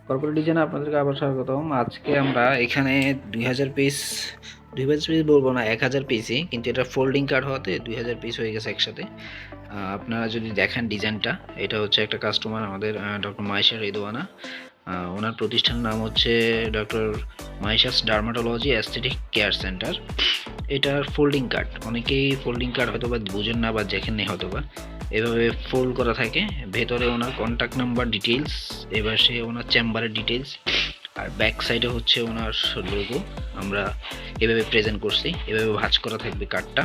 Corporate ডিজাইনে আপনাদেরকে আবার স্বাগতম। আজকে আমরা এখানে 2000 পিস, 2000 পিস বলবো না, 1000 পিসই, কিন্তু এটা ফোল্ডিং কার্ড হওয়াতে 2000 পিস হয়ে গেছে একসাথে। আপনারা যদি দেখেন ডিজাইনটা, এটা হচ্ছে একটা কাস্টমার আমাদের ডক্টর মাইশা রিদওয়ানা, ওনার প্রতিষ্ঠানের নাম হচ্ছে doctor Maisha's dermatology aesthetic care centre. এটার ফোল্ডিং কার্ড, অনেকেই ফোল্ডিং কার্ড হয়তো বা বুঝেন না বা দেখেন নেই হয়তো বা, এভাবে ফোল্ড করা থাকে, ভেতরে ওনার কন্ট্যাক্ট নাম্বার ডিটেলস, এবার সে ওনার চেম্বারের ডিটেলস, আর ব্যাক সাইডে হচ্ছে ওনার লোগো। আমরা এভাবে প্রেজেন্ট করছি, এভাবে ভাঁজ করা থাকবে কার্ডটা,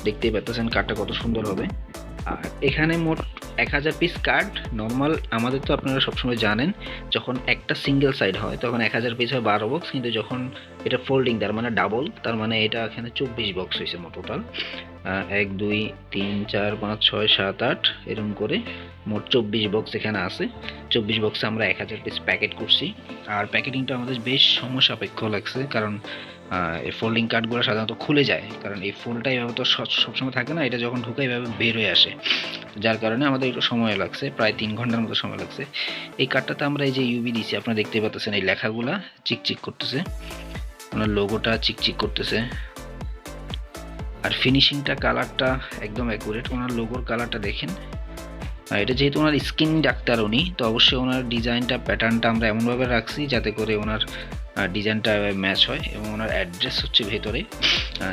দেখতেই পাচ্ছেন কার্ডটা কত সুন্দর হবে। আর এখানে মোট 1000 পিস কার্ড। নর্মাল আমাদের তো আপনারা সবসময় জানেন, যখন একটা সিঙ্গেল সাইড হয় তখন 1000 পিস হয় 12 বক্স, কিন্তু যখন এটা ফোল্ডিং তার মানে ডাবল, তার মানে এটা এখানে 24 বক্স হয়েছে মোট টোটাল। 1 2 3 4 5 6 7 8 এরকম করে মোট 24 বক্স এখানে আছে। 24 বক্সে আমরা 1000 পিস প্যাকেট করছি। আর প্যাকেটিংটা আমাদের বেশ সময় সাপেক্ষ লাগছে, কারণ এই ফোল্ডিং কার্ডগুলো সাধারণত খুলে যায়, কারণ এই ফোল্ডটা এইভাবে তো সবসময় থাকে না, এটা যখন ঢুকে এইভাবে বের হয়ে আসে, যার কারণে আমাদের একটু সময় লাগছে, প্রায় 3 ঘন্টার মতো সময় লাগছে। এই কার্ডটাতে আমরা এই যে ইউবি দিছি, আপনারা দেখতে পাচ্ছেন এই লেখাগুলা চিকচিক করতেছে, ওনার লোগোটা চিকচিক করতেছে, আর ফিনিশিংটা কালারটা একদম অ্যাকুরেট। ওনার লোগোর কালারটা দেখেন। এটা যেহেতু ওনার স্কিন ডাক্তার উনি, তো অবশ্যই ওনার ডিজাইনটা প্যাটার্নটা আমরা এমনভাবে রাখছি যাতে করে ওনার ডিজাইনটা ম্যাচ হয়, এবং ওনার অ্যাড্রেস হচ্ছে ভেতরে।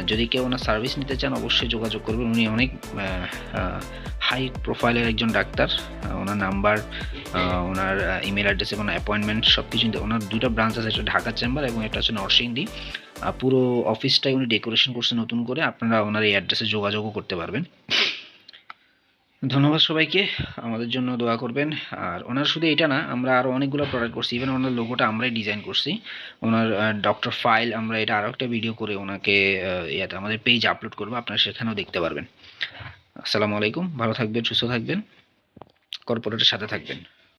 যদি কেউ ওনার সার্ভিস নিতে চান অবশ্যই যোগাযোগ করবেন, উনি অনেক হাই প্রোফাইলের একজন ডাক্তার। ওনার নাম্বার, ওনার ইমেল অ্যাড্রেস এবং অ্যাপয়েন্টমেন্ট সব কিছু, ওনার দুটো ব্রাঞ্চ আছে, একটা ঢাকা চেম্বার এবং একটা হচ্ছে নরসিংদী। পুরো অফিসটাই উনি ডেকোরেশন করছে নতুন করে, আপনারা ওনার এই অ্যাড্রেসে যোগাযোগও করতে পারবেন। ধন্যবাদ সবাইকে, আমাদের জন্য দোয়া করবেন। আর ওনার শুধু এটা না, আমরা আরও অনেকগুলো প্রোডাক্ট করছি, ইভেন ওনার লোগোটা আমরাই ডিজাইন করছি। ওনার ডক্টর ফাইল, আমরা এটা আরও একটা ভিডিও করে ওনাকে ইয়াতে আমাদের পেজে আপলোড করবো, আপনারা সেখানেও দেখতে পারবেন। আসসালামু আলাইকুম, ভালো থাকবেন, সুস্থ থাকবেন, কর্পোরেটের সাথে থাকবেন।